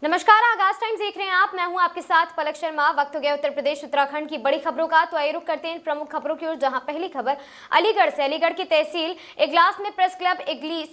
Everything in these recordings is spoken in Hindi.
नमस्कार, आगाज टाइम्स देख रहे हैं आप। मैं हूं आपके साथ पलक शर्मा। वक्त हो गया उत्तर प्रदेश उत्तराखंड की बड़ी खबरों का, तो आइए रुक करते हैं प्रमुख खबरों की ओर, जहां पहली खबर अलीगढ़ से। अलीगढ़ की तहसील इगलास में प्रेस क्लब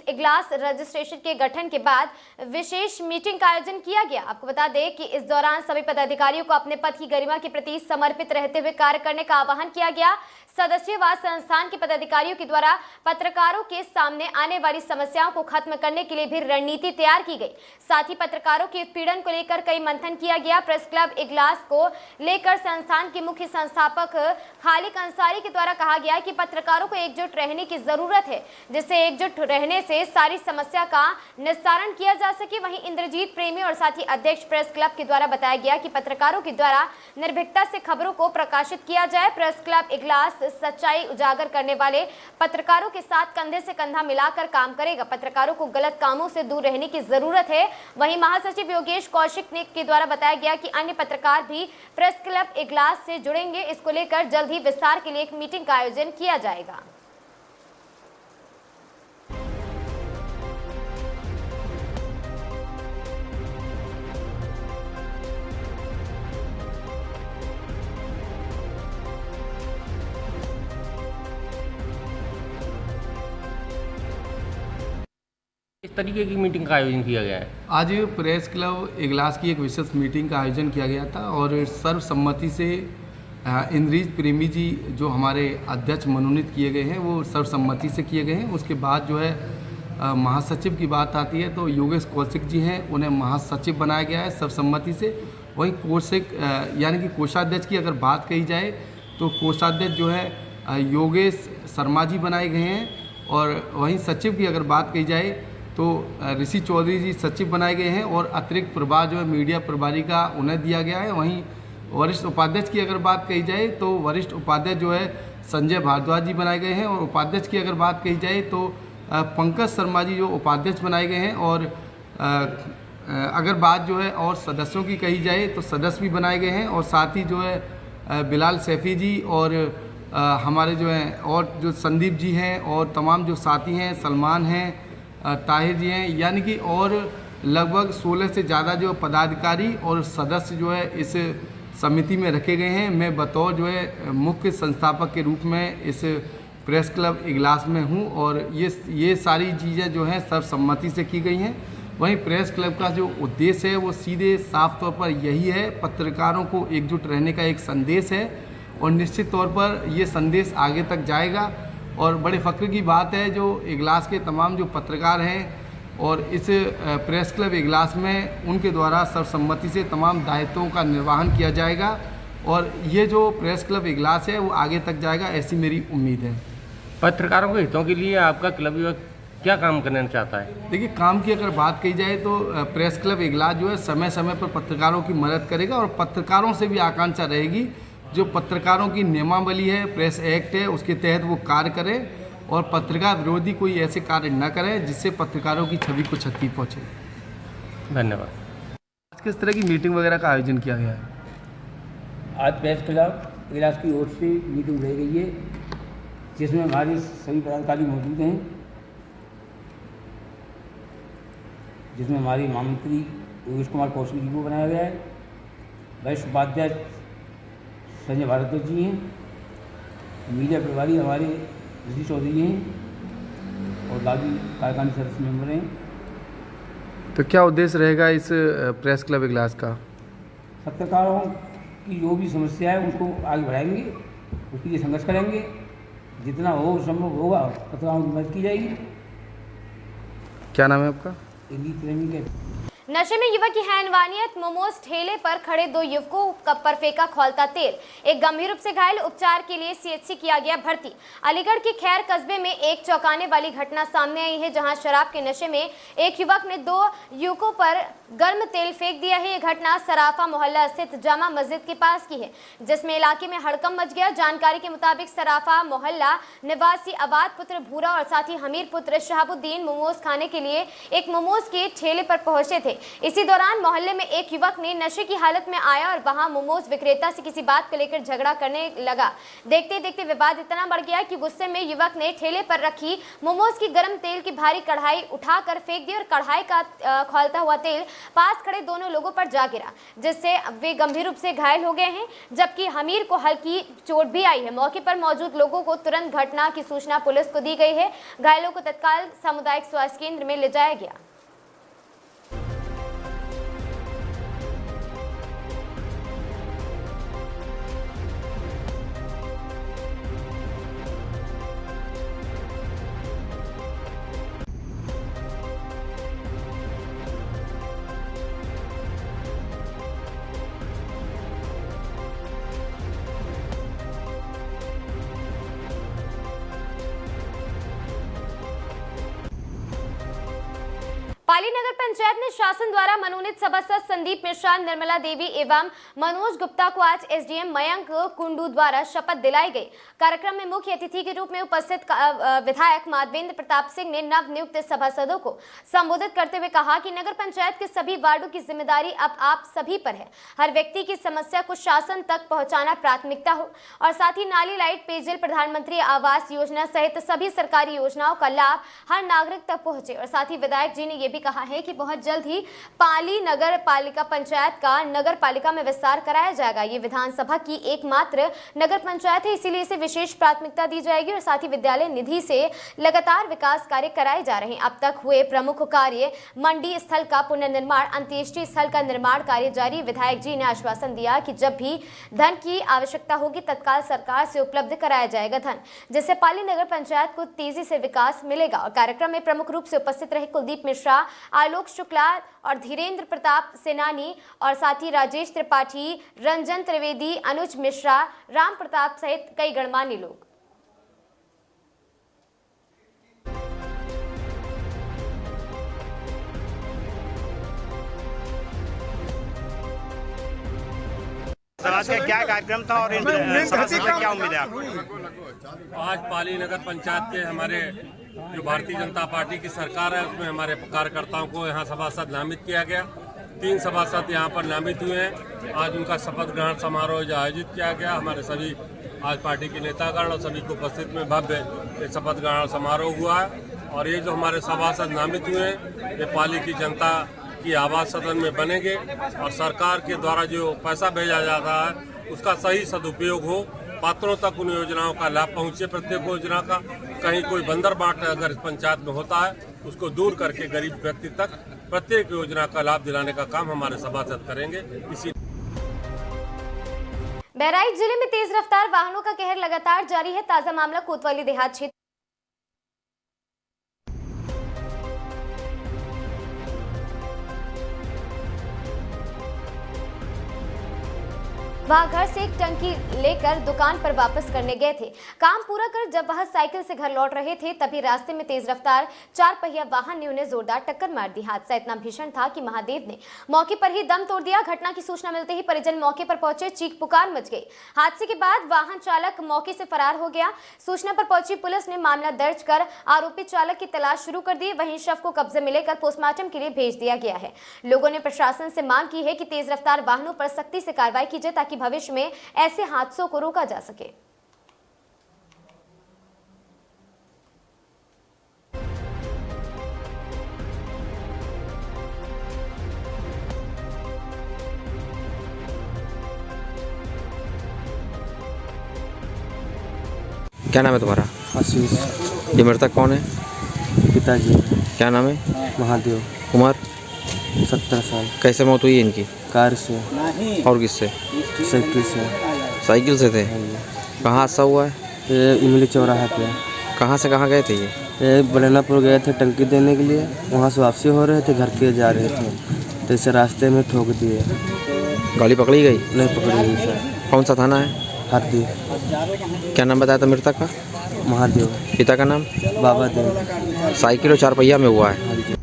इगलास रजिस्ट्रेशन के गठन के बाद विशेष मीटिंग का आयोजन किया गया। आपको बता दें कि इस दौरान सभी पदाधिकारियों को अपने पद की गरिमा के प्रति समर्पित रहते हुए कार्य करने का आह्वान किया गया। सदस्यवाद संस्थान के पदाधिकारियों के द्वारा पत्रकारों के सामने आने वाली समस्याओं को खत्म करने के लिए भी रणनीति तैयार की गई। साथ ही पत्रकारों के उत्पीड़न को लेकर कई मंथन किया गया। प्रेस क्लब इगलास को लेकर संस्थान के मुख्य संस्थापक खालिक अंसारी के द्वारा कहा गया कि पत्रकारों को एकजुट रहने की जरूरत है, जिससे एकजुट रहने से सारी समस्या का निस्तारण किया जा सके। वहीं इंद्रजीत प्रेमी और साथ ही अध्यक्ष प्रेस क्लब के द्वारा बताया गया कि पत्रकारों के द्वारा निर्भीकता से खबरों को प्रकाशित किया जाए। प्रेस क्लब इगलास सच्चाई उजागर करने वाले पत्रकारों के साथ कंधे से कंधा मिलाकर काम करेगा। पत्रकारों को गलत कामों से दूर रहने की जरूरत है। वहीं महासचिव योगेश कौशिक ने के द्वारा बताया गया कि अन्य पत्रकार भी प्रेस क्लब इगलास से जुड़ेंगे। इसको लेकर जल्द ही विस्तार के लिए एक मीटिंग का आयोजन किया जाएगा। इस तरीके की मीटिंग का आयोजन किया गया है। आज प्रेस क्लब इगलास की एक विशेष मीटिंग का आयोजन किया गया था और सर्वसम्मति से इंद्रजीत प्रेमी जी जो हमारे अध्यक्ष मनोनीत किए गए हैं वो सर्वसम्मति से किए गए हैं। उसके बाद जो है महासचिव की बात आती है तो योगेश कौशिक जी हैं, उन्हें महासचिव बनाया गया है सर्वसम्मति से। वहीं कौशिक यानी कि कोषाध्यक्ष की अगर बात कही जाए तो कोषाध्यक्ष जो है योगेश शर्मा जी बनाए गए हैं। और वहीं सचिव की अगर बात कही जाए तो ऋषि चौधरी जी सचिव बनाए गए हैं और अतिरिक्त प्रभार जो है मीडिया प्रभारी का उन्हें दिया गया है। वहीं वरिष्ठ उपाध्यक्ष की अगर बात कही जाए तो वरिष्ठ उपाध्यक्ष जो है संजय भारद्वाज जी बनाए गए हैं। और उपाध्यक्ष की अगर बात कही जाए तो पंकज शर्मा जी जो उपाध्यक्ष बनाए गए हैं। और अगर बात जो है और सदस्यों की कही जाए तो सदस्य भी बनाए गए हैं। और साथ ही जो है बिलाल सैफी जी और हमारे जो हैं और जो संदीप जी हैं और तमाम जो साथी हैं, सलमान हैं, ताहिर जी हैं, यानी कि और लगभग 16 से ज़्यादा जो पदाधिकारी और सदस्य जो है इस समिति में रखे गए हैं। मैं बतौर जो है मुख्य संस्थापक के रूप में इस प्रेस क्लब इगलास में हूं और ये सारी चीज़ें जो हैं सर्वसम्मति से की गई हैं। वहीं प्रेस क्लब का जो उद्देश्य है वो सीधे साफ तौर पर यही है, पत्रकारों को एकजुट रहने का एक संदेश है और निश्चित तौर पर ये संदेश आगे तक जाएगा। और बड़े फ़ख्र की बात है जो इगलास के तमाम जो पत्रकार हैं और इस प्रेस क्लब इगलास में उनके द्वारा सर्वसम्मति से तमाम दायित्वों का निर्वहन किया जाएगा और ये जो प्रेस क्लब इगलास है वो आगे तक जाएगा, ऐसी मेरी उम्मीद है। पत्रकारों के हितों के लिए आपका क्लब क्या काम करना चाहता है? देखिए, काम की अगर बात कही जाए तो प्रेस क्लब इगलास जो है समय समय पर पत्रकारों की मदद करेगा और पत्रकारों से भी आकांक्षा रहेगी जो पत्रकारों की नियमावली है, प्रेस एक्ट है, उसके तहत वो कार्य करें और पत्रकार विरोधी कोई ऐसे कार्य न करें जिससे पत्रकारों की छवि को क्षति पहुँचे। धन्यवाद। आज किस तरह की मीटिंग वगैरह का आयोजन किया गया है? आज प्रेस क्लब इगलास की ओर से मीटिंग रही गई है जिसमें हमारे सभी पदाधिकारी मौजूद हैं, जिसमें हमारे महामंत्री योगेश कुमार कौशिक जी को बनाया गया है, वरिष्ठ उपाध्यक्ष संजय भारद्वाज जी हैं, मीडिया प्रभारी हमारे ऋषि चौधरी हैं और बाकी कार्यकारिणी सदस्य मेंबर हैं। तो क्या उद्देश्य रहेगा इस प्रेस क्लब इगलास का? पत्रकारों की जो भी समस्या है उनको आगे बढ़ाएंगे, उसके लिए संघर्ष करेंगे, जितना हो संभव होगा पत्रकारों की मदद की जाएगी। क्या नाम है आपका? इंद्रजीत प्रेमी के। नशे में युवक की हैवानियत। मोमोज ठेले पर खड़े दो युवकों पर फेंका खौलता तेल। एक गंभीर रूप से घायल, उपचार के लिए सीएचसी किया गया भर्ती। अलीगढ़ के खैर कस्बे में एक चौंकाने वाली घटना सामने आई है, जहां शराब के नशे में एक युवक ने दो युवकों पर गर्म तेल फेंक दिया है। ये घटना सराफा मोहल्ला स्थित जामा मस्जिद के पास की है, जिसमें इलाके में हड़कंप मच गया। जानकारी के मुताबिक सराफा मोहल्ला निवासी अबाद पुत्र भूरा और साथी हमीर पुत्र शहाबुद्दीन मोमोज खाने के लिए एक मोमोज के ठेले पर पहुंचे थे। इसी दौरान मोहल्ले में एक युवक ने नशे की हालत में आया और वहां मोमोज विक्रेता से किसी बात को लेकर झगड़ा करने लगा। देखते देखते विवाद इतना बढ़ गया कि गुस्से में युवक ने ठेले पर रखी मोमोज की गर्म तेल की भारी कढ़ाई उठाकर फेंक दी और कढ़ाई का खौलता हुआ तेल पास खड़े दोनों लोगों पर जा गिरा, जिससे वे गंभीर रूप से घायल हो गए हैं, जबकि हमीर को हल्की चोट भी आई है। मौके पर मौजूद लोगों को तुरंत घटना की सूचना पुलिस को दी गई है। घायलों को तत्काल सामुदायिक स्वास्थ्य केंद्र में ले जाया गया। पाली नगर पंचायत ने शासन द्वारा मनोनीत सभासद संदीप मिश्रा, निर्मला देवी एवं मनोज गुप्ता को आज एसडीएम मयंक कुंडू द्वारा शपथ दिलाई गई। कार्यक्रम में मुख्य अतिथि के रूप में उपस्थित विधायक माधवेंद्र प्रताप सिंह ने नव नियुक्त सभासदों को संबोधित करते हुए कहा कि नगर पंचायत के सभी वार्डों की जिम्मेदारी अब आप सभी पर है। हर व्यक्ति की समस्या को शासन तक पहुंचाना प्राथमिकता हो और साथ ही नाली, लाइट, पेयजल, प्रधानमंत्री आवास योजना सहित सभी सरकारी योजनाओं का लाभ हर नागरिक तक पहुंचे। और साथ ही विधायक जी ने यह भी कहा है कि बहुत जल्द ही पाली नगर पालिका पंचायत का नगर पालिका में विस्तार कराया जाएगा। ये विधानसभा की एकमात्र नगर पंचायत है, इसीलिए इसे विशेष प्राथमिकता दी जाएगी और साथ ही विद्यालय निधि से लगातार विकास कार्य कराए जा रहे हैं। अब तक हुए प्रमुख कार्य मंडी स्थल का पुनर्निर्माण, अंत्येष्टि स्थल का निर्माण कार्य जारी। विधायक जी ने आश्वासन दिया कि जब भी धन की आवश्यकता होगी तत्काल सरकार से उपलब्ध कराया जाएगा धन, जिससे पाली नगर पंचायत को तेजी से विकास मिलेगा। और कार्यक्रम में प्रमुख रूप से उपस्थित रहे कुलदीप मिश्रा, आलोक शुक्ला और धीरेन्द्र प्रताप सेनानी और साथ ही राजेश त्रिपाठी, रंजन त्रिवेदी, अनुज मिश्रा, राम प्रताप सहित कई गणमान्य लोग। समाज का क्या कार्यक्रम था और समाज से क्या उम्मीद है आपको? आज पाली नगर पंचायत के हमारे जो भारतीय जनता पार्टी की सरकार है उसमें हमारे कार्यकर्ताओं को यहाँ सभासद नामित किया गया। 3 सभासद यहाँ पर नामित हुए हैं। आज उनका शपथ ग्रहण समारोह आयोजित किया गया। हमारे सभी आज पार्टी के नेतागण और सभी की उपस्थित में भव्य शपथ ग्रहण समारोह हुआ है। और ये जो हमारे सभासद नामित हुए हैं ये पाली की जनता की आवास सदन में बनेंगे और सरकार के द्वारा जो पैसा भेजा जाता है उसका सही सदुपयोग हो, पात्रों तक उन योजनाओं का लाभ पहुंचे। प्रत्येक योजना का कहीं कोई बंदर बाट अगर पंचायत में होता है उसको दूर करके गरीब व्यक्ति तक प्रत्येक योजना का लाभ दिलाने का काम हमारे सभासद करेंगे। इसी बहराइच जिले में तेज रफ्तार वाहनों का कहर लगातार जारी है। ताजा मामला कोतवाली देहात क्षेत्र वह घर से एक टंकी लेकर दुकान पर वापस करने गए थे। काम पूरा कर जब वह साइकिल से घर लौट रहे थे तभी रास्ते में तेज रफ्तार 4 पहिया वाहन ने उन्हें जोरदार टक्कर मार दी। हादसा इतना भीषण था कि महादेव ने मौके पर ही दम तोड़ दिया। घटना की सूचना मिलते ही परिजन मौके पर पहुंचे, चीख पुकार मच गई। हादसे के बाद वाहन चालक मौके से फरार हो गया। सूचना पर पहुंची पुलिस ने मामला दर्ज कर आरोपी चालक की तलाश शुरू कर दी। वहीं शव को कब्जे में लेकर पोस्टमार्टम के लिए भेज दिया गया है। लोगों ने प्रशासन से मांग की है कि तेज रफ्तार वाहनों पर सख्ती से कार्रवाई की जाए ताकि भविष्य में ऐसे हादसों को रोका जा सके। क्या नाम है तुम्हारा? आशीष। ये मृतक कौन है? पिताजी। क्या नाम है? महादेव। उम्र? 17 साल। कैसे मौत हुई इनकी? कार से। और किससे? साइकिल से। साइकिल से थे? कहाँ हादसा हुआ है? ये इमली चौराहा पे। कहाँ से कहाँ गए थे ये बलेनापुर गए थे टंकी देने के लिए, वहाँ से वापसी हो रहे थे, घर के जा रहे थे तो इसे रास्ते में ठोक दिए। गाड़ी पकड़ी गई? नहीं पकड़ी गई सर। कौन सा थाना है? हरदी। क्या नाम बताया था मृतक का? महादेव। पिता का नाम? बाबा देव। साइकिल और 4 पहिया में हुआ है।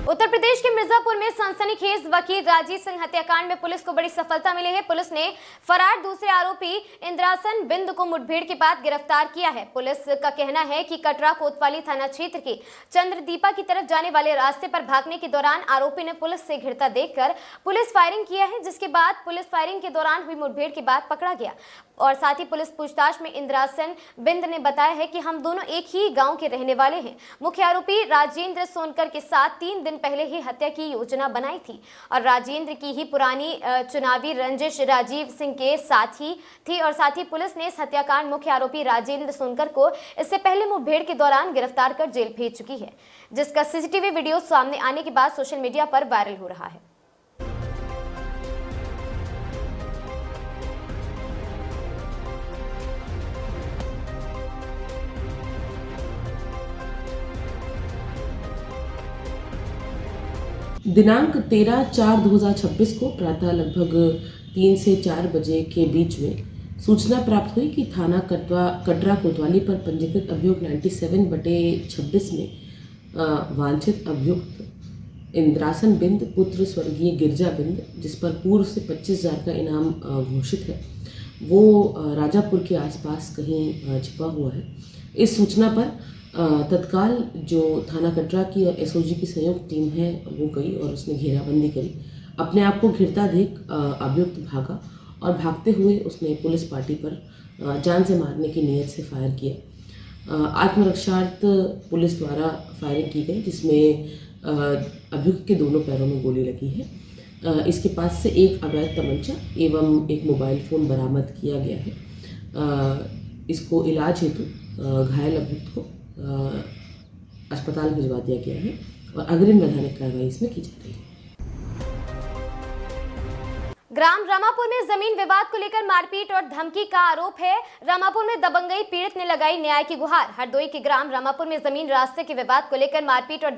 उत्तर प्रदेश के मिर्जापुर में सनसनीखेज वकील राजीव सिंह हत्याकांड में पुलिस को बड़ी सफलता मिली है। पुलिस ने फरार दूसरे आरोपी इंद्रासन बिंद को मुठभेड़ के बाद गिरफ्तार किया है। पुलिस का कहना है कि कटरा कोतवाली थाना क्षेत्र के चंद्रदीपा की तरफ जाने वाले रास्ते पर भागने के दौरान आरोपी ने पुलिस से घिरता देखकर पुलिस फायरिंग किया है, जिसके बाद पुलिस फायरिंग के दौरान हुई मुठभेड़ के बाद पकड़ा गया। और साथ ही पुलिस पूछताछ में इंद्रासन बिंद ने बताया है कि हम दोनों एक ही गांव के रहने वाले हैं। मुख्य आरोपी राजेंद्र सोनकर के साथ 3 दिन पहले ही हत्या की योजना बनाई थी और राजेंद्र की ही पुरानी चुनावी रंजिश राजीव सिंह के साथ ही थी। और साथ ही पुलिस ने इस हत्याकांड मुख्य आरोपी राजेंद्र सोनकर को इससे पहले मुठभेड़ के दौरान गिरफ्तार कर जेल भेज चुकी है, जिसका सीसीटीवी वीडियो सामने आने के बाद सोशल मीडिया पर वायरल हो रहा है। दिनांक 13/4/2026 को प्रातः लगभग 3 से 4 बजे के बीच में सूचना प्राप्त हुई कि थाना कटरा कोतवाली पर पंजीकृत अभियुक्त 97/26 में वांछित अभियुक्त इंद्रासन बिंद पुत्र स्वर्गीय गिरजा बिंद, जिस पर पूर्व से 25,000 का इनाम घोषित है, वो राजापुर के आसपास कहीं छिपा हुआ है। इस सूचना पर तत्काल जो थाना कटरा की और एसओजी की संयुक्त टीम है वो गई और उसने घेराबंदी करी। अपने आप को घिरता देख अभियुक्त भागा और भागते हुए उसने पुलिस पार्टी पर जान से मारने की नीयत से फायर किया। आत्मरक्षार्थ पुलिस द्वारा फायरिंग की गई, जिसमें अभियुक्त के दोनों पैरों में गोली लगी है। इसके पास से एक अवैध तमंचा एवं एक मोबाइल फ़ोन बरामद किया गया है। इसको इलाज हेतु घायल अभियुक्त को अस्पताल भिजवा दिया गया है और अग्रिम वैधानिक कार्रवाई इसमें की जा रही है। ग्राम रामापुर में जमीन विवाद को लेकर मारपीट और धमकी का आरोप है। रामापुर में दबंगई पीड़ित ने लगाई न्याय की गुहार। हरदोई के ग्राम रामापुर में जमीन रास्ते के विवाद को लेकर मारपीट और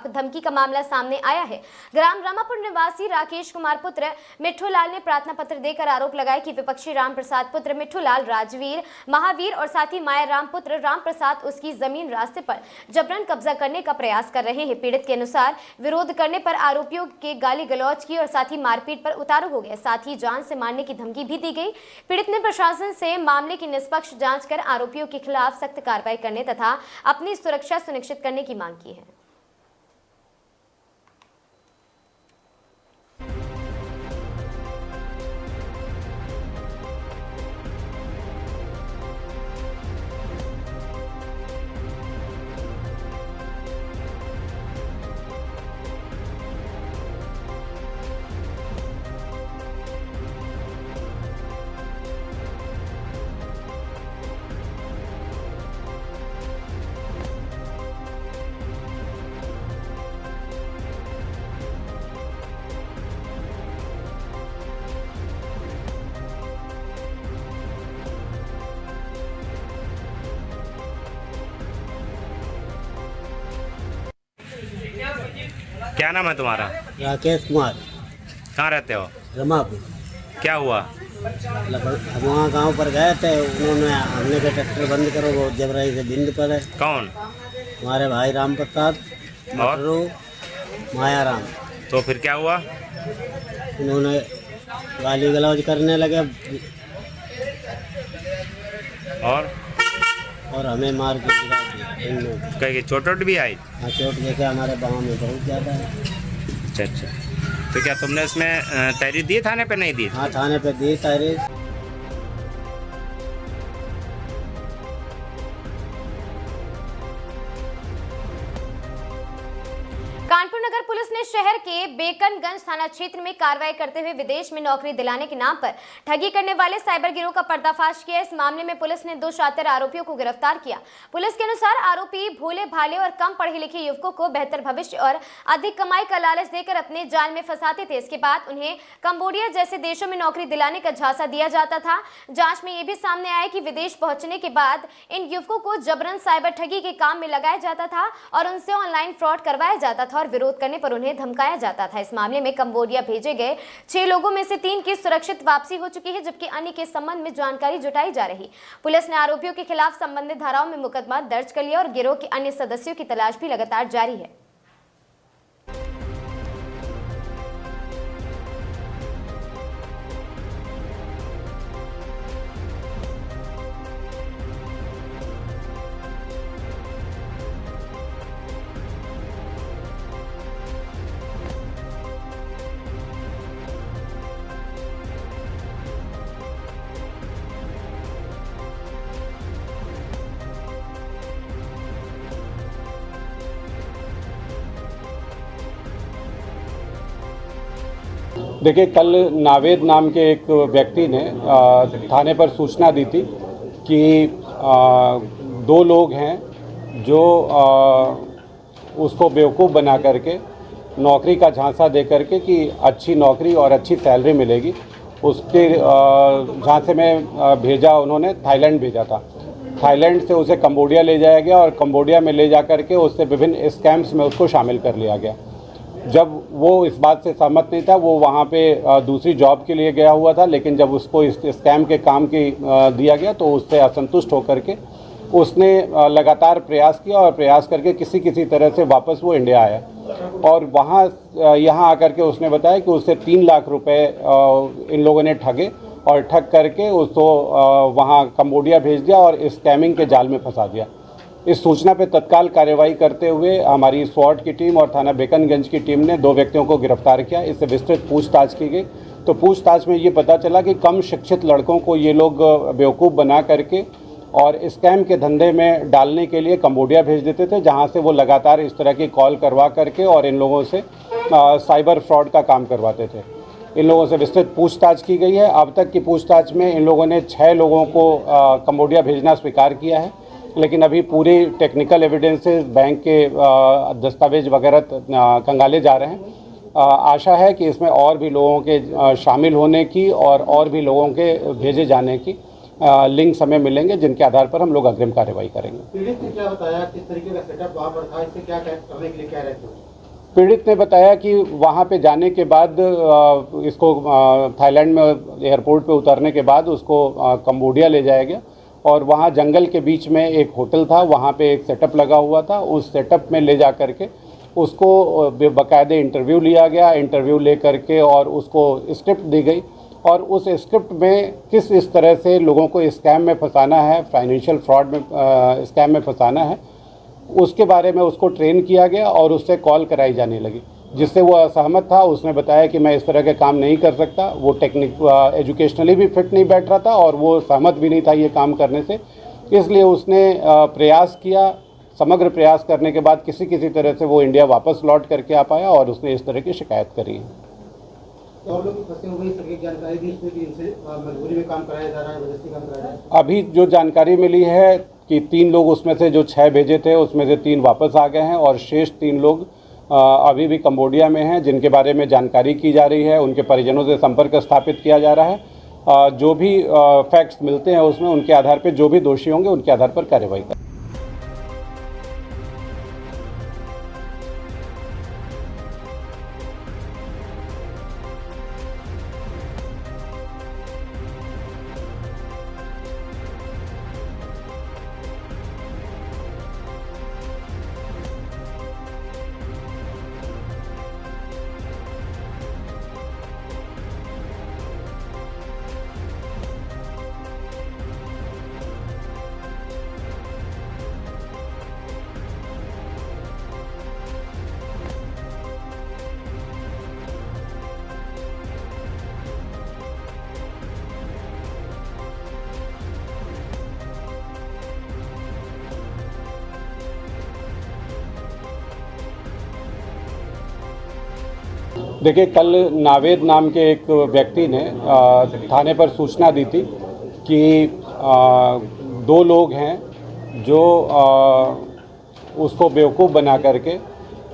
धमकी का मामला सामने आया है। ग्राम रामापुर निवासी राकेश कुमार पुत्र मिट्ठू लाल ने प्रार्थना पत्र देकर आरोप लगाया कि विपक्षी राम प्रसाद पुत्र मिट्ठू लाल राजवीर महावीर और साथ ही माया राम पुत्र राम प्रसाद उसकी जमीन रास्ते पर जबरन कब्जा करने का प्रयास कर रहे हैं। पीड़ित के अनुसार विरोध करने पर आरोपियों के गाली गलौज की और साथ ही मारपीट पर उतारू हो गए, साथ ही जान से मारने की धमकी भी दी गई। पीड़ित ने प्रशासन से मामले की निष्पक्ष जांच कर आरोपियों के खिलाफ सख्त कार्रवाई करने तथा अपनी सुरक्षा सुनिश्चित करने की मांग की है। क्या नाम है तुम्हारा? राकेश कुमार। कहाँ रहते हो? रमापुर। क्या हुआ? हम वहाँ गांव पर गए थे, उन्होंने हमने कहा ट्रैक्टर बंद करो, वो जबराई से बिंद पर है। कौन? हमारे भाई राम प्रसाद और माया राम। तो फिर क्या हुआ? उन्होंने गाली गलौज करने लगे और हमें मार के गिरा दिया। कहीं चोट भी आई? हाँ, चोट जैसे हमारे गाँव में बहुत ज़्यादा है। अच्छा, तो क्या तुमने इसमें तहरीर दी थाने पे? नहीं दी? हाँ, थाने पे दी तहरीर। कानपुर नगर पुलिस ने शहर के बेकनगंज थाना क्षेत्र में कार्रवाई करते हुए विदेश में नौकरी दिलाने के नाम पर ठगी करने वाले साइबर गिरोह का पर्दाफाश किया। इस मामले में पुलिस ने 2 शातिर आरोपियों को गिरफ्तार किया। पुलिस के अनुसार आरोपी भोले भाले और कम पढ़े लिखे युवकों को बेहतर भविष्य और अधिक कमाई का लालच देकर अपने जाल में फंसाते थे। इसके बाद उन्हें कंबोडिया जैसे देशों में नौकरी दिलाने का झांसा दिया जाता था। जांच में यह भी सामने आया कि विदेश पहुंचने के बाद इन युवकों को जबरन साइबर ठगी के काम में लगाया जाता था और उनसे ऑनलाइन फ्रॉड करवाया जाता था और विरोध करने पर उन्हें धमकाया जाता था। इस मामले में कंबोडिया भेजे गए 6 लोगों में से 3 की सुरक्षित वापसी हो चुकी है, जबकि अन्य के संबंध में जानकारी जुटाई जा रही। पुलिस ने आरोपियों के खिलाफ संबंधित धाराओं में मुकदमा दर्ज कर लिया और गिरोह के अन्य सदस्यों की तलाश भी लगातार जारी है। देखिए, कल नावेद नाम के एक व्यक्ति ने थाने पर सूचना दी थी कि 2 लोग हैं जो उसको बेवकूफ़ बना करके नौकरी का झांसा दे करके कि अच्छी नौकरी और अच्छी सैलरी मिलेगी, उसके झांसे में भेजा। उन्होंने थाईलैंड भेजा था। थाईलैंड से उसे कंबोडिया ले जाया गया और कंबोडिया में ले जा करके उससे विभिन्न स्कैम्स में उसको शामिल कर लिया गया। जब वो इस बात से सहमत नहीं था, वो वहाँ पे दूसरी जॉब के लिए गया हुआ था, लेकिन जब उसको इस स्कैम के काम की दिया गया तो उससे असंतुष्ट होकर के उसने लगातार प्रयास किया और प्रयास करके किसी तरह से वापस वो इंडिया आया और यहाँ आकर के उसने बताया कि उससे 3 लाख रुपए इन लोगों ने ठगे और ठग करके उसको वहाँ कंबोडिया भेज दिया और स्कैमिंग के जाल में फंसा दिया। इस सूचना पे तत्काल कार्रवाई करते हुए हमारी स्वाट की टीम और थाना बेकनगंज की टीम ने 2 व्यक्तियों को गिरफ्तार किया। इससे विस्तृत पूछताछ की गई तो पूछताछ में ये पता चला कि कम शिक्षित लड़कों को ये लोग बेवकूफ़ बना करके और स्कैम के धंधे में डालने के लिए कंबोडिया भेज देते थे, जहां से वो लगातार इस तरह की कॉल करवा करके और इन लोगों से साइबर फ्रॉड का काम करवाते थे। इन लोगों से विस्तृत पूछताछ की गई है। अब तक की पूछताछ में इन लोगों ने 6 लोगों को कंबोडिया भेजना स्वीकार किया है, लेकिन अभी पूरी टेक्निकल एविडेंसेस, बैंक के दस्तावेज वगैरह कंगाले जा रहे हैं। आशा है कि इसमें और भी लोगों के शामिल होने की और भी लोगों के भेजे जाने की लिंक समय मिलेंगे, जिनके आधार पर हम लोग अग्रिम कार्रवाई करेंगे। पीड़ित ने क्या बताया, किस तरीके का सेटअप वहाँ पर था, इससे क्या करने के लिए कह रहे थे? पीड़ित ने बताया कि वहाँ पे जाने के बाद इसको थाईलैंड में एयरपोर्ट पे उतरने के बाद उसको कंबोडिया ले जाया गया और वहाँ जंगल के बीच में एक होटल था, वहाँ पे एक सेटअप लगा हुआ था। उस सेटअप में ले जा करके उसको बाकायदे इंटरव्यू लिया गया। इंटरव्यू ले करके और उसको स्क्रिप्ट दी गई और उस स्क्रिप्ट में किस तरह से लोगों को स्कैम में फंसाना है, फाइनेंशियल फ्रॉड में स्कैम में फंसाना है, उसके बारे में उसको ट्रेन किया गया और उससे कॉल कराई जाने लगी, जिससे वो असहमत था। उसने बताया कि मैं इस तरह के काम नहीं कर सकता। वो एजुकेशनली भी फिट नहीं बैठ रहा था और वो सहमत भी नहीं था ये काम करने से। इसलिए उसने प्रयास किया। समग्र प्रयास करने के बाद किसी तरह से वो इंडिया वापस लौट करके आ पाया और उसने इस तरह की शिकायत करी है। और लोग फंसे हुए सभी जानकारी दी इसमें कि इनसे मजबूरी में काम कराया जा रहा है, जबरदस्ती काम कराया जा रहा है। अभी जो जानकारी मिली है कि 3 लोग उसमें से जो 6 भेजे थे उसमें से 3 वापस आ गए हैं और शेष 3 लोग अभी भी कंबोडिया में हैं, जिनके बारे में जानकारी की जा रही है। उनके परिजनों से संपर्क स्थापित किया जा रहा है। जो भी फैक्ट्स मिलते हैं उसमें उनके आधार पर जो भी दोषी होंगे उनके आधार पर कार्रवाई करें। देखिए, कल नावेद नाम के एक व्यक्ति ने थाने पर सूचना दी थी कि 2 लोग हैं जो उसको बेवकूफ़ बना करके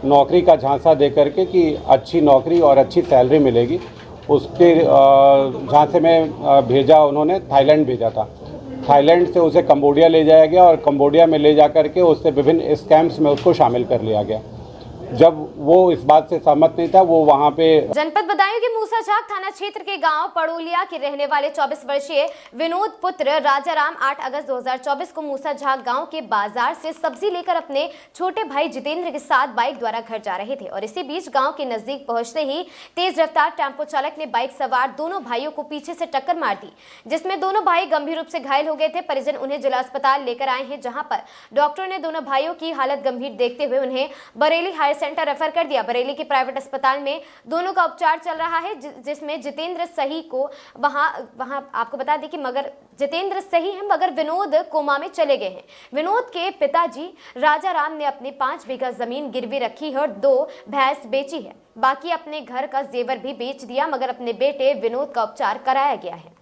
नौकरी का झांसा दे करके कि अच्छी नौकरी और अच्छी सैलरी मिलेगी, उसके झांसे में भेजा। उन्होंने थाईलैंड भेजा था। थाईलैंड से उसे कंबोडिया ले जाया गया और कंबोडिया में ले जा करके उससे विभिन्न स्कैम्स में उसको शामिल कर लिया गया। जब वो इस बात से सहमत नहीं था, वो वहाँ पे जनपद बदायूं के मूसाझाक थाना क्षेत्र के गांव पड़ोलिया के रहने वाले 24 वर्षीय विनोद पुत्र राजाराम 8 अगस्त 2024 को मूसाझाक गांव के बाजार से सब्जी लेकर अपने छोटे भाई जितेंद्र के साथ बाइक द्वारा घर जा रहे थे और इसी बीच गांव के नजदीक पहुंचते ही तेज रफ्तार टेम्पो चालक ने बाइक सवार दोनों भाइयों को पीछे से टक्कर मार दी, जिसमें दोनों भाई गंभीर रूप से घायल हो गए थे। परिजन उन्हें जिला अस्पताल लेकर आए हैं, जहाँ पर डॉक्टर ने दोनों भाइयों की हालत गंभीर देखते हुए उन्हें बरेली हायर सेंटर रेफर कर दिया। बरेली के प्राइवेट अस्पताल में दोनों का उपचार चल रहा है, जिसमें जितेंद्र सही को वहां आपको बता दें कि मगर जितेंद्र सही है मगर विनोद कोमा में चले गए हैं। विनोद के पिताजी राजा राम ने अपनी 5 बीघा जमीन गिरवी रखी है और 2 भैंस बेची है। बाकी अपने घर का जेवर भी बेच दिया, मगर अपने बेटे विनोद का उपचार कराया गया है।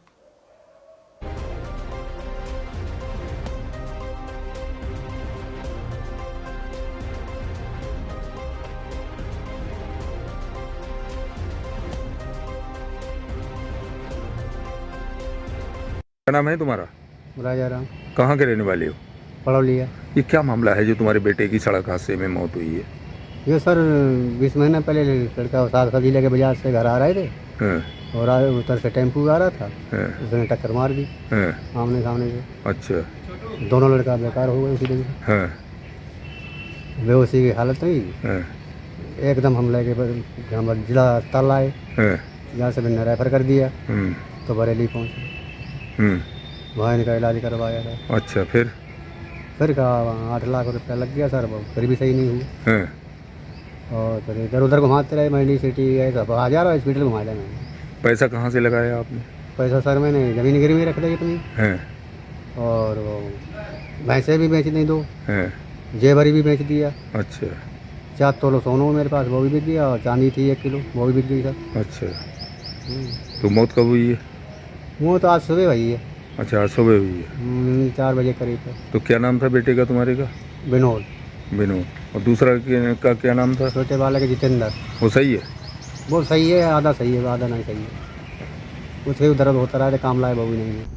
क्या नाम है तुम्हारा? राजा राम। कहाँ के रहने वाले हो? पड़ौलिया। ये क्या मामला है जो तुम्हारे बेटे की सड़क हादसे में मौत हुई है? ये सर 20 महीने पहले लड़का साग सब्जी लेके बाजार से घर आ रहे थे और उधर से टेम्पू आ रहा था, उसने टक्कर मार दी आमने सामने से। अच्छा। दोनों लड़का बेकार हो गए उसी दिन। बेहोशी की हालत हुई, एकदम हम लेके जिला अस्पताल आए, जहाँ से मैंने रेफर कर दिया तो बरेली पहुँचे, वहाँ इनका इलाज करवाया था। अच्छा। फिर का 8 लाख रुपया लग गया सर, फिर भी सही नहीं हुई। और फिर इधर उधर घुमाते रहे, मंडी सिटी है सब 1000 हॉस्पिटल घुमा लिया मैंने। पैसा कहाँ से लगाया आपने? पैसा सर मैंने ज़मीन गिरवी रख दी अपनी, और वो भैंसे भी बेच दी 2, जेवरी भी बेच दिया। अच्छा। 4 तोलो सोना मेरे पास, वो भी बिक गया, और चांदी थी 1 किलो, वो भी बिक गई सर। अच्छा। तो मौत कब हुई है? वो तो आज सुबह हुई है। अच्छा, आज सुबह हुई है। 4 बजे करीब। तो क्या नाम था बेटे का तुम्हारे का? विनोद। विनोद। और दूसरा का क्या नाम था? छोटे वाले का जितेंद्र। वो सही है? वो सही है, आधा सही है, आधा नहीं सही है। कुछ भी दर्द होता रहा है, काम लाए वो भी नहीं है।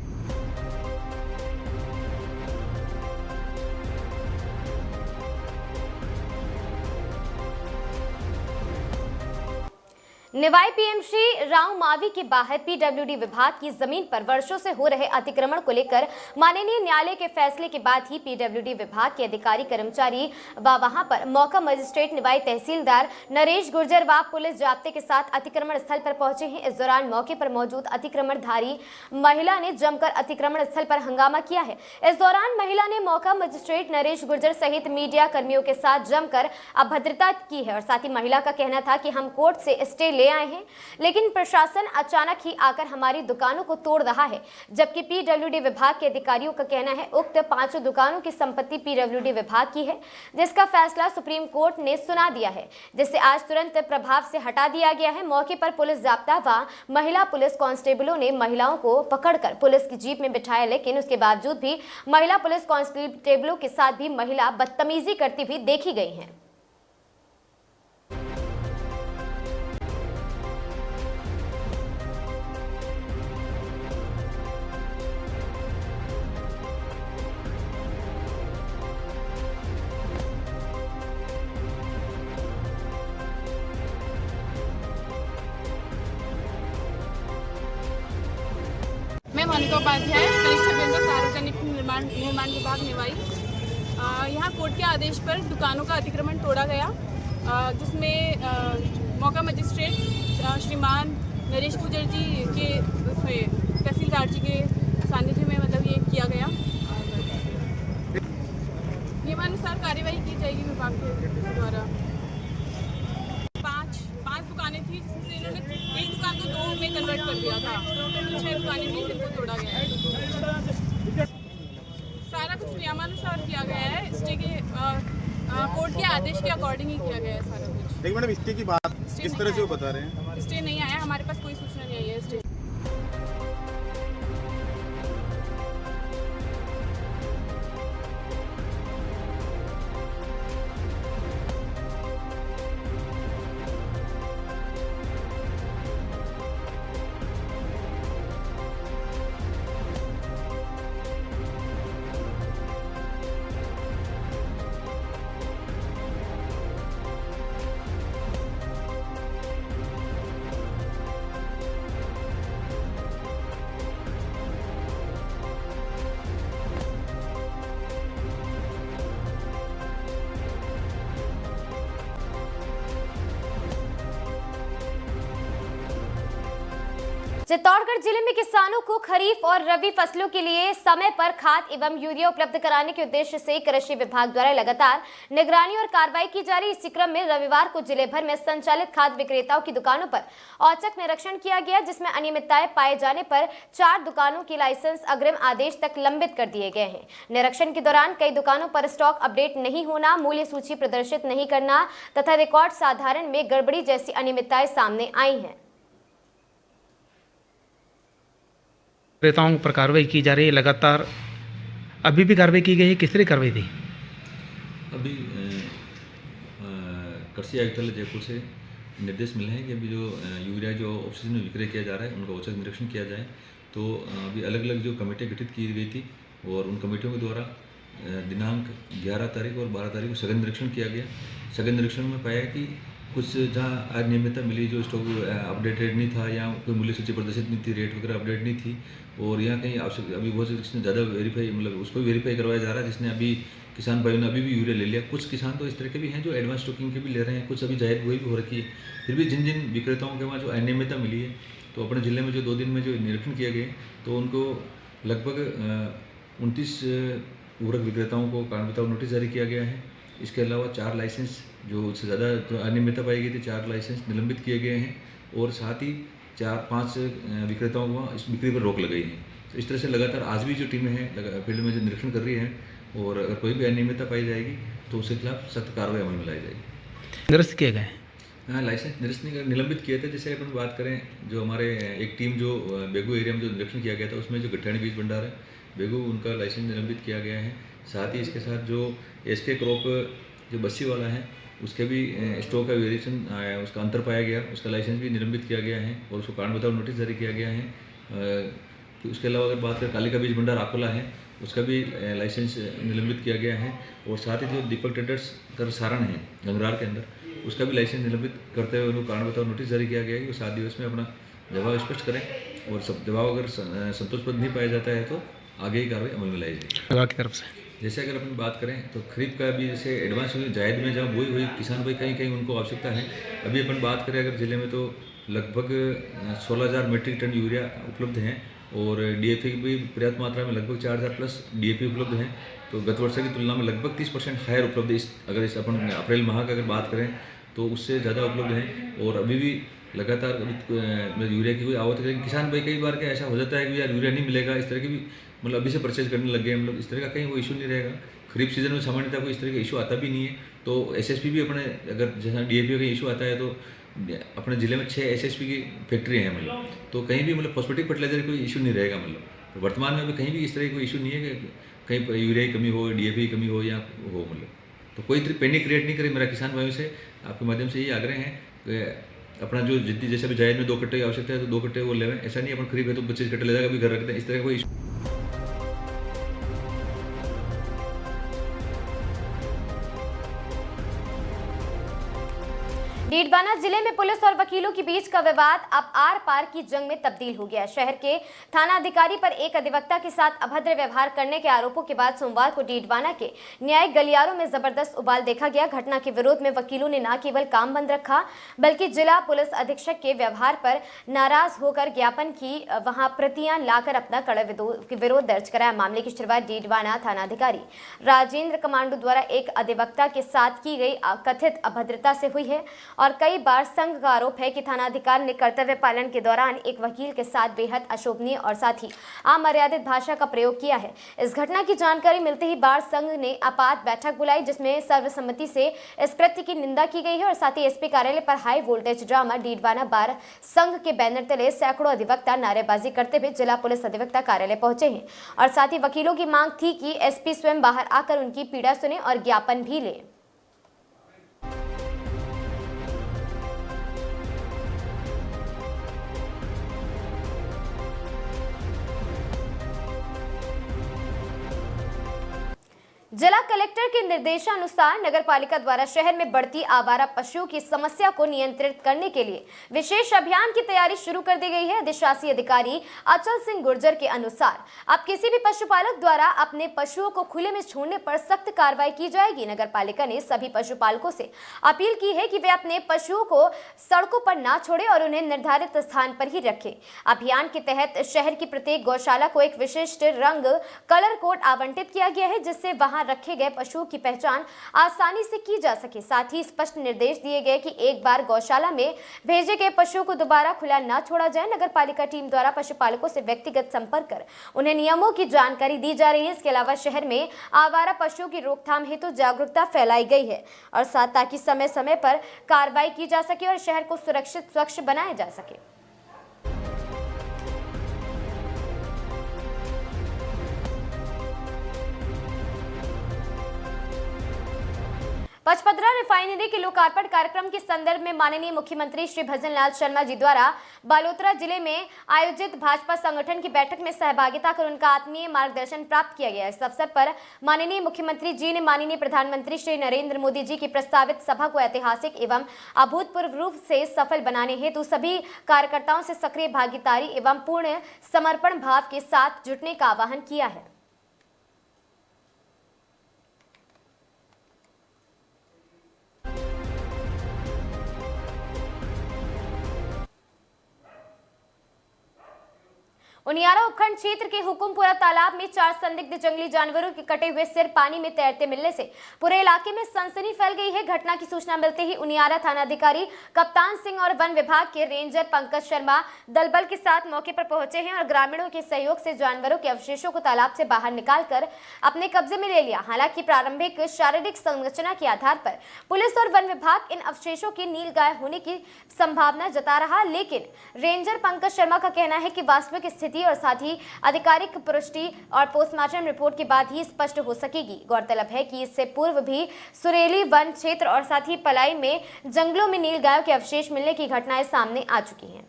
निवाई पीएमसी राव मावी के बाहर पीडब्ल्यूडी विभाग की जमीन पर वर्षों से हो रहे अतिक्रमण को लेकर माननीय न्यायालय के फैसले के बाद ही पीडब्ल्यूडी विभाग के अधिकारी कर्मचारी व वहां पर मौका मजिस्ट्रेट निवाई तहसीलदार नरेश गुर्जर व पुलिस जाब्ते के साथ अतिक्रमण स्थल पर पहुंचे हैं। इस दौरान मौके पर मौजूद अतिक्रमणधारी महिला ने जमकर अतिक्रमण स्थल पर हंगामा किया है। इस दौरान महिला ने मौका मजिस्ट्रेट नरेश गुर्जर सहित मीडिया कर्मियों के साथ जमकर अभद्रता की है और साथ ही महिला का कहना था कि हम कोर्ट से स्टे ले आए हैं, लेकिन प्रशासन अचानक ही आकर हमारी दुकानों को तोड़ रहा है। जबकि पीडब्ल्यूडी विभाग के अधिकारियों का कहना है उक्त 5 दुकानों की संपत्ति पीडब्ल्यूडी विभाग की है, जिसका फैसला सुप्रीम कोर्ट ने सुना दिया है, जिसे आज तुरंत प्रभाव से हटा दिया गया है। मौके पर पुलिस जाब्ता व महिला पुलिस कांस्टेबलों ने महिलाओं को पकड़कर पुलिस की जीप में बिठाया, लेकिन उसके बावजूद भी महिला पुलिस कांस्टेबलों के साथ भी महिला बदतमीजी करती हुई देखी गई है। मैं मोनिका उपाध्याय, कनिष्ठ अभियंता सार्वजनिक निर्माण विभाग निवाई। यहाँ कोर्ट के आदेश पर दुकानों का अतिक्रमण तोड़ा गया, जिसमें मौका मजिस्ट्रेट श्रीमान नरेश गुर्जर जी के तहसीलदार जी के सानिध्य में मतलब ये किया गया। नियमानुसार कार्यवाही की जाएगी विभाग के द्वारा। 5 दुकानें थी, जिसमें इन्होंने एक दुकान को 2 में कन्वर्ट कर दिया था। टोटल 6 दुकानें थी जिनको तोड़ा गया है। सारा कुछ नियमानुसार किया गया है, स्टे के कोर्ट के आदेश के अकॉर्डिंग ही किया गया है सारा कुछ। देखिए मैडम, स्टे की बात किस तरह से वो बता रहे हैं? स्टे नहीं आया, हमारे पास कोई सूचना नहीं आई है स्टे। चित्तौड़गढ़ जिले में किसानों को खरीफ और रबी फसलों के लिए समय पर खाद एवं यूरिया उपलब्ध कराने के उद्देश्य से कृषि विभाग द्वारा लगातार निगरानी और कार्रवाई की जा रही। इसी क्रम में रविवार को जिले भर में संचालित खाद विक्रेताओं की दुकानों पर औचक निरीक्षण किया गया, जिसमें अनियमितताएं पाए जाने पर 4 दुकानों की लाइसेंस अग्रिम आदेश तक लंबित कर दिए गए हैं। निरीक्षण के दौरान कई दुकानों पर स्टॉक अपडेट नहीं होना, मूल्य सूची प्रदर्शित नहीं करना तथा रिकॉर्ड साधारण में गड़बड़ी जैसी अनियमितताएं सामने आई हैं। विक्रेताओं पर कार्रवाई की जा रही है लगातार। अभी भी कार्रवाई की गई है, किस तरह कार्रवाई थी? अभी कृषि आयुक्तालय जयपुर से निर्देश मिले हैं कि अभी जो यूरिया जो ऑफ सीजन में विक्रय किया जा रहा है उनका औचक निरीक्षण किया जाए। तो अभी अलग अलग जो कमेटियाँ गठित की गई थी और उन कमेटियों के द्वारा दिनांक 11 तारीख और 12 तारीख को सघन निरीक्षण किया गया। सघन निरीक्षण में पाया कि कुछ जहाँ अनियमितता मिली, जो स्टॉक अपडेटेड नहीं था या कोई मूल्य सूची प्रदर्शित नहीं थी, रेट वगैरह अपडेट नहीं थी, और यहाँ कहीं आवश्यक अभी बहुत से जिसने ज़्यादा वेरीफाई मतलब उसको वेरीफाई करवाया जा रहा है, जिसने अभी किसान भाइयों ने अभी भी यूरिया ले लिया। कुछ किसान तो इस तरह के भी हैं जो एडवांस स्टॉकिंग के भी ले रहे हैं, कुछ अभी जायद हुई भी हो रखी है। फिर भी जिन जिन विक्रेताओं के वहाँ जो अनियमितता मिली है, तो अपने ज़िले में जो 2 दिन में जो निरीक्षण किया गया तो उनको लगभग 29 उर्वरक विक्रेताओं को कारण बताओ नोटिस जारी किया गया है। इसके अलावा 4 लाइसेंस जो उससे ज़्यादा जो अनियमितता पाई गई थी, 4 लाइसेंस निलंबित किए गए हैं और साथ ही 4-5 विक्रेताओं को इस बिक्री पर रोक लगाई है। तो इस तरह से लगातार आज भी जो टीमें हैं फील्ड में जो निरीक्षण कर रही हैं और अगर कोई भी अनियमितता पाई जाएगी तो उसके खिलाफ सख्त कार्रवाई अमल में लाई जाएगी। निरस्त किए गए? हाँ, लाइसेंस निरस्त नहीं निलंबित किए थे। जैसे अपन बात करें, जो हमारे एक टीम जो बेगू एरिया में जो निरीक्षण किया गया था उसमें जो गट्ठानी बीज भंडार है बेगू, उनका लाइसेंस निलंबित किया गया है। साथ ही इसके साथ जो एसके क्रॉप जो बस्सी वाला है उसके भी स्टॉक का वेरिएशन आया, उसका अंतर पाया गया, उसका लाइसेंस भी निलंबित किया गया है और उसको कारण बताओ नोटिस जारी किया गया है। तो उसके अलावा अगर बात करें कालिका बीज भंडार अकोला है, उसका भी लाइसेंस निलंबित किया गया है और साथ ही जो दीपक ट्रेडर्स कर सारण है गंगरार के अंदर, उसका भी लाइसेंस निलंबित करते हुए उनको कारण बताओ नोटिस जारी किया गया है कि वो 7 दिवस में अपना जवाब स्पष्ट करें और सब जवाब अगर संतोषप्रद नहीं पाया जाता है तो आगे ही कार्रवाई अमल में लाई जाएगी विभाग की तरफ से। जैसे अगर अपन बात करें तो खरीफ का भी जैसे एडवांस हुई जायद में जहाँ बोई हुई किसान भाई कहीं कहीं उनको आवश्यकता है। अभी अपन बात करें अगर ज़िले में तो लगभग 16,000 मीट्रिक टन यूरिया उपलब्ध हैं और डीएपी भी पर्याप्त मात्रा में लगभग 4,000 प्लस डीएपी उपलब्ध हैं। तो गत वर्ष की तुलना में लगभग 30% हायर उपलब्ध अगर इस अपन अप्रैल माह का अगर बात करें तो उससे ज़्यादा उपलब्ध हैं। और अभी भी लगातार अभी यूरिया की कोई आवत है, किसान भाई कई बार क्या ऐसा हो जाता है कि यार यूरिया नहीं मिलेगा, इस तरह की भी मतलब अभी से परचेज करने लग गए हम लोग। इस तरह का कहीं वो इशू नहीं रहेगा। खरीफ सीजन में सामान्यतः कोई इस तरह का इशू आता भी नहीं है। तो एसएसपी भी अपने अगर जैसा डीएपी का इशू आता है तो अपने ज़िले में 6 एसएसपी की फैक्ट्री हैं मतलब, तो कहीं भी मतलब फॉस्फेटिक फर्टिलाइजर कोई इशू नहीं रहेगा मतलब। तो वर्तमान में भी कहीं भी इस तरह की कोई इशू नहीं है कि कहीं यूरिया की कमी हो, डीएपी की कमी हो या हो मतलब। तो कोई पैनिक क्रिएट नहीं करे। मेरा किसान भाइयों से आपके माध्यम से यही आग्रह है कि अपना जो जितनी जैसे अभी जायद में 2 कट्टे की आवश्यकता है तो 2 कट्टे वो लेवें। ऐसा नहीं अपन खरीफ है तो 25 कट्टे ले जाकर भी घर रखते हैं, इस तरह का कोई इशू। डीडवाना जिले में पुलिस और वकीलों के बीच का विवाद अब आर पार की जंग में तब्दील हो गया। शहर के थाना अधिकारी पर एक अधिवक्ता के साथ अभद्र व्यवहार करने के आरोपों के बाद सोमवार को डीडवाना के न्यायिक गलियारों में जबरदस्त उबाल देखा गया। घटना के विरोध में वकीलों ने न केवल काम बंद रखा बल्कि जिला पुलिस अधीक्षक के व्यवहार पर नाराज होकर ज्ञापन की वहां प्रतियां लाकर अपना कड़ा विरोध दर्ज कराया। मामले की शुरुआत डीडवाना थानाधिकारी राजेंद्र कमांडो द्वारा एक अधिवक्ता के साथ की गई कथित अभद्रता से हुई है और कई बार संघ का आरोप है कि थानाधिकारी ने कर्तव्य पालन के दौरान एक वकील के साथ बेहद अशोभनीय और साथ ही अमर्यादित भाषा का प्रयोग किया है। इस घटना की जानकारी मिलते ही बार संघ ने आपात बैठक बुलाई जिसमें सर्वसम्मति से इस कृत्य की निंदा की गई है और साथ ही एसपी कार्यालय पर हाई वोल्टेज ड्रामा डीडवाना बार संघ के बैनर तले सैकड़ों अधिवक्ता नारेबाजी करते हुए जिला पुलिस अधिवक्ता कार्यालय पहुंचे हैं और साथ ही वकीलों की मांग थी कि एसपी स्वयं बाहर आकर उनकी पीड़ा सुने और ज्ञापन भी ले। जिला कलेक्टर के निर्देशानुसार नगरपालिका द्वारा शहर में बढ़ती आवारा पशुओं की समस्या को नियंत्रित करने के लिए विशेष अभियान की तैयारी शुरू कर दी गई है। अधिशासी अधिकारी अचल सिंह गुर्जर के अनुसार अब किसी भी पशुपालक द्वारा अपने पशुओं को खुले में छोड़ने पर सख्त कार्रवाई की जाएगी। नगरपालिका ने सभी पशुपालकों से अपील की है कि वे अपने पशुओं को सड़कों पर ना छोड़े और उन्हें निर्धारित स्थान पर ही रखें। अभियान के तहत शहर की प्रत्येक गौशाला को एक विशिष्ट रंग कलर कोड आवंटित किया गया है, जिससे वहां रखे गए पशुओं की पहचान आसानी से की जा सके। साथ ही स्पष्ट निर्देश दिए गए कि एक बार गौशाला में भेजे गए पशुओं को दोबारा खुला न छोड़ा जाए। नगरपालिका टीम द्वारा पशुपालकों से व्यक्तिगत संपर्क कर उन्हें नियमों की जानकारी दी जा रही है। इसके अलावा शहर में आवारा पशुओं की रोकथाम हेतु जागरूकता फैलाई गई है और साथ ताकि समय समय पर कार्रवाई की जा सके और शहर को सुरक्षित स्वच्छ बनाया जा सके। पचपदरा रिफाइनरी के लोकार्पण कार्यक्रम के संदर्भ में माननीय मुख्यमंत्री श्री भजनलाल शर्मा जी द्वारा बालोतरा जिले में आयोजित भाजपा संगठन की बैठक में सहभागिता कर उनका आत्मीय मार्गदर्शन प्राप्त किया गया। इस अवसर पर माननीय मुख्यमंत्री जी ने माननीय प्रधानमंत्री श्री नरेंद्र मोदी जी की प्रस्तावित सभा को ऐतिहासिक एवं अभूतपूर्व रूप से सफल बनाने हेतु सभी कार्यकर्ताओं से सक्रिय भागीदारी एवं पूर्ण समर्पण भाव के साथ जुटने का आह्वान किया है। उनियारा उपखंड क्षेत्र के हुकुमपुरा तालाब में 4 संदिग्ध जंगली जानवरों के कटे हुए सिर पानी में तैरते मिलने से पूरे इलाके में सनसनी फैल गई है। घटना की सूचना मिलते ही उनियारा थानाधिकारी कप्तान सिंह और वन विभाग के रेंजर पंकज शर्मा दलबल के साथ मौके पर पहुंचे हैं और ग्रामीणों के सहयोग से जानवरों के अवशेषों को तालाब से बाहर निकालकर अपने कब्जे में ले लिया। हालांकि प्रारंभिक शारीरिक संरचना के आधार पर पुलिस और वन विभाग इन अवशेषों के नीलगाय होने की संभावना जता रहा, लेकिन रेंजर पंकज शर्मा का कहना है कि वास्तविक स्थिति और साथ ही आधिकारिक पुष्टि और पोस्टमार्टम रिपोर्ट के बाद ही स्पष्ट हो सकेगी। गौरतलब है कि इससे पूर्व भी सुरेली वन क्षेत्र और साथ ही पलाई में जंगलों में नीलगायों के अवशेष मिलने की घटनाएं सामने आ चुकी हैं।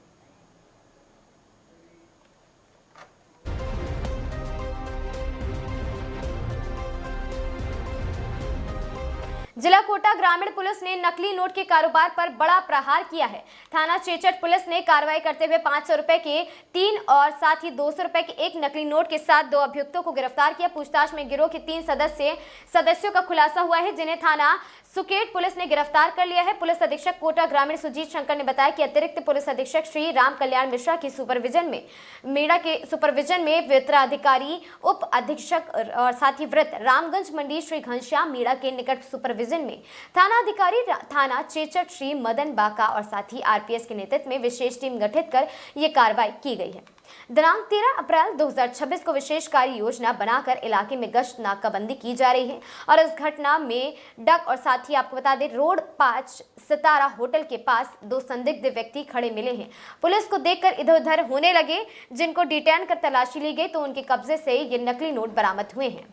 जिला कोटा ग्रामीण पुलिस ने नकली नोट के कारोबार पर बड़ा प्रहार किया है। थाना चेचट पुलिस ने कार्रवाई करते हुए 500 रुपए के 3 और साथ ही 200 रुपए के 1 नकली नोट के साथ 2 अभियुक्तों को गिरफ्तार किया। पूछताछ में गिरोह के 3 सदस्यों का खुलासा हुआ है, जिन्हें थाना सुकेट पुलिस ने गिरफ्तार कर लिया है। पुलिस अधीक्षक कोटा ग्रामीण सुजीत शंकर ने बताया कि अतिरिक्त पुलिस अधीक्षक श्री राम कल्याण मिश्रा की सुपरविजन में मीणा के सुपरविजन में वितराधिकारी उप अधीक्षक और साथ ही वृत्त रामगंज मंडी श्री घनश्याम मीणा के निकट सुपरविजन में थाना अधिकारी थाना चेचट श्री मदन बाका और साथ ही आरपीएस के नेतृत्व में विशेष टीम गठित कर ये कार्रवाई की गई है। दिनांक 13 अप्रैल 2026 को विशेष कार्य योजना बनाकर इलाके में गश्त नाकाबंदी की जा रही है और इस घटना में डक और साथ ही आपको बता दें रोड 5 सितारा होटल के पास 2 संदिग्ध व्यक्ति खड़े मिले हैं। पुलिस को देखकर इधर उधर होने लगे, जिनको डिटेन कर तलाशी ली गई तो उनके कब्जे से ये नकली नोट बरामद हुए हैं।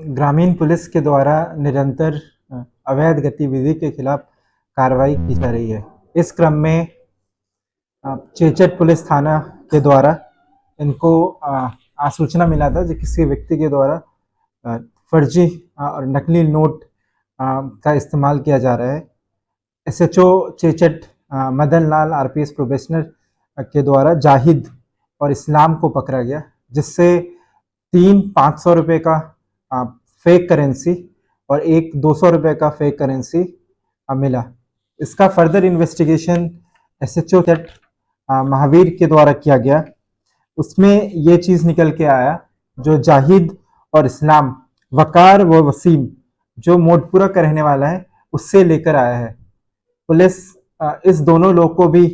ग्रामीण पुलिस के द्वारा निरंतर अवैध गतिविधि के खिलाफ कार्रवाई की जा रही है। इस क्रम में चेचट पुलिस थाना के द्वारा इनको सूचना मिला था कि किसी व्यक्ति के द्वारा फर्जी और नकली नोट का इस्तेमाल किया जा रहा है। SHO Chechat Madan Lal RPS probationer के द्वारा जाहिद और इस्लाम को पकड़ा गया, जिससे 3 500 रुपये का फेक करेंसी और 1 200 रुपये का फेक करेंसी मिला। इसका further investigation SHO Chechat Mahavir के द्वारा किया गया। उसमें ये चीज़ निकल के आया, जो जाहिद और इस्लाम वकार व वसीम जो मोटपुरा का रहने वाला है उससे लेकर आया है। पुलिस इस दोनों लोग को भी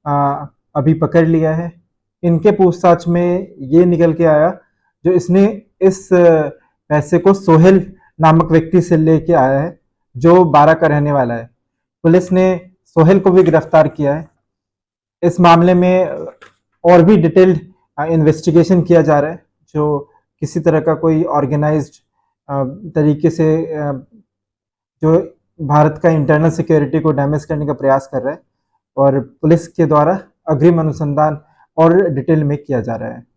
अभी पकड़ लिया है। इनके पूछताछ में ये निकल के आया, जो इसने इस पैसे को सोहेल नामक व्यक्ति से लेके आया है, जो 12 का रहने वाला है। पुलिस ने सोहेल को भी गिरफ्तार किया है। इस मामले में और भी डिटेल्ड इन्वेस्टिगेशन किया जा रहा है, जो किसी तरह का कोई ऑर्गेनाइज्ड तरीके से जो भारत का इंटरनल सिक्योरिटी को डैमेज करने का प्रयास कर रहा है, और पुलिस के द्वारा अग्रिम अनुसंधान और डिटेल में किया जा रहा है।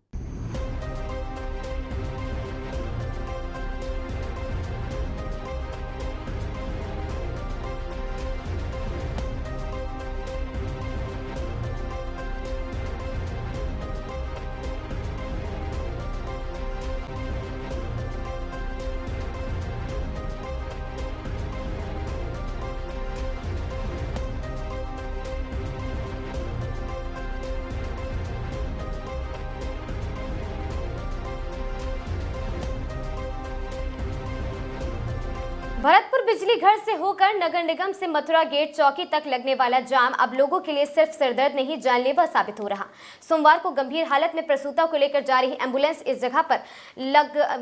भरतपुर बिजली घर से होकर नगर निगम से मथुरा गेट चौकी तक लगने वाला जाम अब लोगों के लिए सिर्फ सिरदर्द नहीं जानलेवा साबित हो रहा। सोमवार को गंभीर हालत में प्रसूता को लेकर जा रही एम्बुलेंस इस जगह पर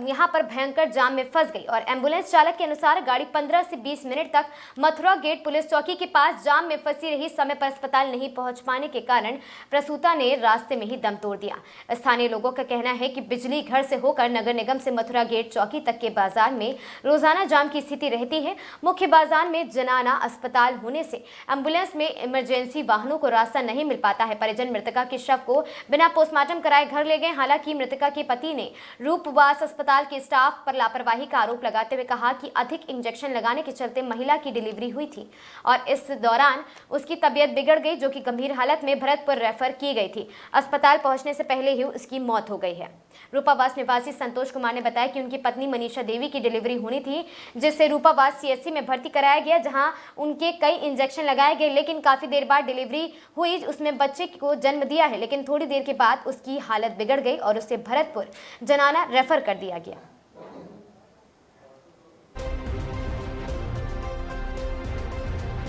यहां पर भयंकर जाम में फंस गई और एम्बुलेंस चालक के अनुसार गाड़ी 15 से 20 मिनट तक मथुरा गेट पुलिस चौकी के पास जाम में फंसी रही। समय पर अस्पताल नहीं पहुंच पाने के कारण प्रसूता ने रास्ते में ही दम तोड़ दिया। स्थानीय लोगों का कहना है कि बिजली घर से होकर नगर निगम से मथुरा गेट चौकी तक के बाजार में रोजाना जाम की स्थिति रहती है। मुख्य बाजार में जनाना अस्पताल होने से एम्बुलेंस में इमरजेंसी वाहनों को रास्ता नहीं मिल पाता है। परिजन मृतका के शव को बिना पोस्टमार्टम कराए घर ले गए। हालांकि मृतका के पति ने रूपवास अस्पताल के स्टाफ पर लापरवाही का आरोप लगाते हुए कहा कि अधिक इंजेक्शन लगाने के चलते महिला की डिलीवरी हुई थी और इस दौरान उसकी तबीयत बिगड़ गई, जो कि गंभीर हालत में भरतपुर रेफर की गई थी। अस्पताल पहुंचने से पहले ही उसकी मौत हो गई है। रूपावास निवासी संतोष कुमार ने बताया कि उनकी पत्नी मनीषा देवी की डिलीवरी होनी थी, जिससे रूपावास सीएचसी में भर्ती कराया गया, जहां उनके कई इंजेक्शन लगाए गए, लेकिन काफी देर बाद डिलीवरी हुई। उसमें बच्चे को जन्म दिया है, लेकिन थोड़ी देर के बाद उसकी हालत बिगड़ गई और उसे भरतपुर जनाना रेफर कर दिया गया।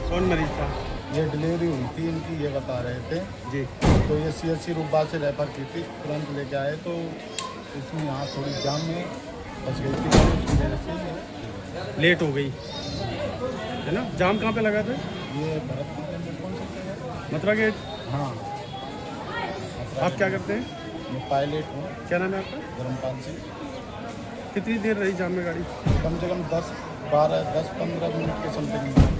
कौन मरीज था? ये डिलीवरी हुई थी इनकी, ये बता रहे थे जी। तो ये सीएचसी रूपबाग से रेफर की थी, तुरंत लेके आए तो इसमें यहाँ थोड़ी जाम में फंस गई थी, उसकी वजह से लेट हो गई है ना। जाम कहाँ पे लगा था? ये भरतपुर के अंदर कौन सा मथुरा गेट। हाँ। आप क्या करते हैं? मैं पायलट हूँ। क्या नाम है आपका? धर्मपाल सिंह। कितनी देर रही जाम में गाड़ी? कम से कम 10-15 मिनट के समथिंग।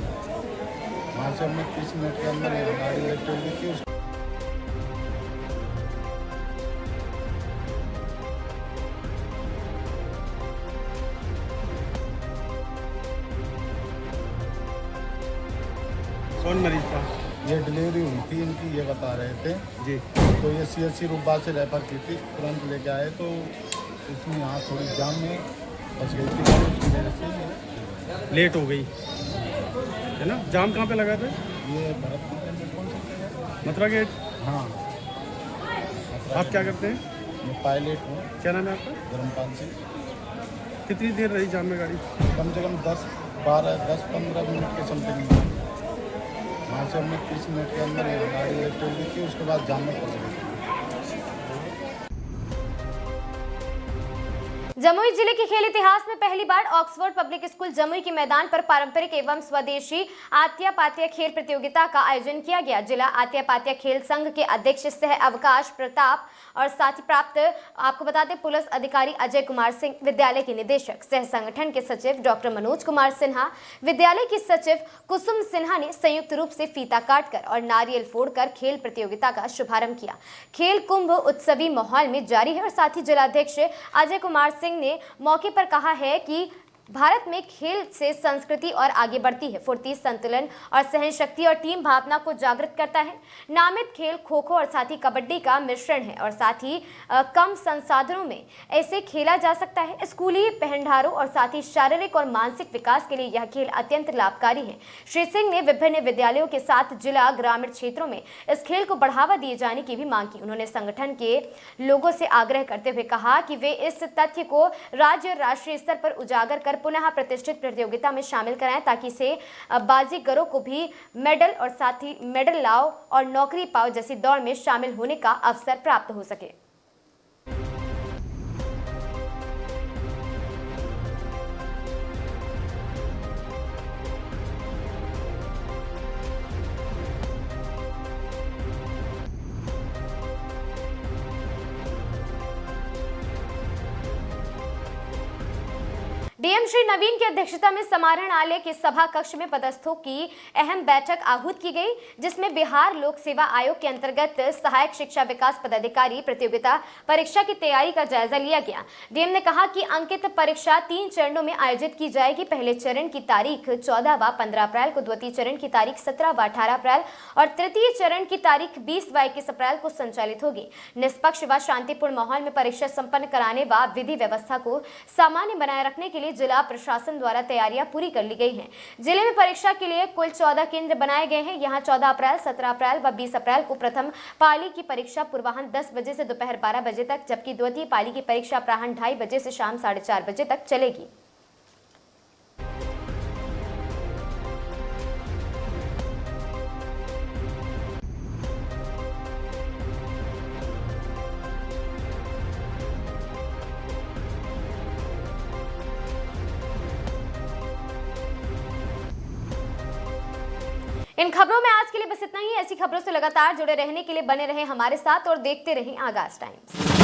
वहाँ से हमने 30 मिनट के अंदर गाड़ी लेट हो गई थी। कौन मरीज था? ये डिलीवरी हुई थी इनकी, ये बता रहे थे जी। तो ये सीएचसी रूपबाग से रेफर की थी, तुरंत लेके आए तो इसमें यहाँ थोड़ी जाम में फंस गई थी, उसकी वजह से लेट हो गई है ना। जाम कहाँ पे लगा था? ये भरतपुर के अंदर कौन सा मथुरा गेट। हाँ। आप क्या करते हैं? मैं पायलट हूँ। क्या नाम है आपका? धर्मपाल सिंह। कितनी देर रही जाम में गाड़ी? कम से कम 10-15 मिनट के समथिंग। वहाँ से हमने 30 मिनट के अंदर गाड़ी लेट हो गई थी, उसके बाद जाम में फंस गई थी। जमुई जिले के खेल इतिहास में पहली बार ऑक्सफोर्ड पब्लिक स्कूल जमुई के मैदान पर पारंपरिक एवं स्वदेशी आत्या पात्या खेल प्रतियोगिता का आयोजन किया गया। जिला आत्या पात्या खेल संघ के अध्यक्ष सह अवकाश प्रताप और साथ ही प्राप्त आपको बता दें पुलिस अधिकारी अजय कुमार सिंह, विद्यालय के निदेशक सह संगठन के सचिव डॉक्टर मनोज कुमार सिन्हा, विद्यालय की सचिव कुसुम सिन्हा ने संयुक्त रूप से फीता काटकर और नारियल फोड़कर खेल प्रतियोगिता का शुभारंभ किया। खेल कुंभ उत्सवी माहौल में जारी है और साथ ही जिलाध्यक्ष अजय कुमार सिंह ने मौके पर कहा है कि भारत में खेल से संस्कृति और आगे बढ़ती है। फुर्ती, संतुलन और सहन शक्ति और टीम भावना को जागृत करता है। नामित खेल खो खो और साथ ही कबड्डी का मिश्रण है और साथ ही कम संसाधनों में ऐसे खेला जा सकता है। स्कूली पहनधारों और साथ ही शारीरिक और मानसिक विकास के लिए यह खेल अत्यंत लाभकारी है। श्री सिंह ने विभिन्न विद्यालयों के साथ जिला ग्रामीण क्षेत्रों में इस खेल को बढ़ावा दिए जाने की भी मांग की। उन्होंने संगठन के लोगों से आग्रह करते हुए कहा कि वे इस तथ्य को राज्य और राष्ट्रीय स्तर पर उजागर कर पुनः प्रतिष्ठित प्रतियोगिता में शामिल कराएं ताकि से बाजीगरों को भी मेडल और साथ ही मेडल लाओ और नौकरी पाओ जैसी दौड़ में शामिल होने का अवसर प्राप्त हो सके। डीएम श्री नवीन की अध्यक्षता में समाहरणालय के सभा कक्ष में पदस्थों की अहम बैठक आहूत की गई, जिसमें बिहार लोक सेवा आयोग के अंतर्गत सहायक शिक्षा विकास पदाधिकारी प्रतियोगिता परीक्षा की तैयारी का जायजा लिया गया। डीएम ने कहा कि अंकित परीक्षा 3 चरणों में आयोजित की जाएगी। पहले चरण की तारीख 14 व 15 अप्रैल को, द्वितीय चरण की तारीख 17 व 18 अप्रैल और तृतीय चरण की तारीख 20 व 21 अप्रैल को संचालित होगी। निष्पक्ष व शांतिपूर्ण माहौल में परीक्षा संपन्न कराने व विधि व्यवस्था को सामान्य बनाए रखने के लिए जिला प्रशासन द्वारा तैयारियां पूरी कर ली गई हैं। जिले में परीक्षा के लिए कुल 14 केंद्र बनाए गए हैं। यहां 14 अप्रैल, 17 अप्रैल व 20 अप्रैल को प्रथम पाली की परीक्षा पूर्वाह्न 10 बजे से दोपहर 12 बजे तक, जबकि द्वितीय पाली की परीक्षा अपराह्न 2:30 बजे से शाम 4:30 बजे तक चलेगी। इन खबरों में आज के लिए बस इतना ही। ऐसी खबरों से लगातार जुड़े रहने के लिए बने रहें हमारे साथ और देखते रहें आगाज टाइम्स।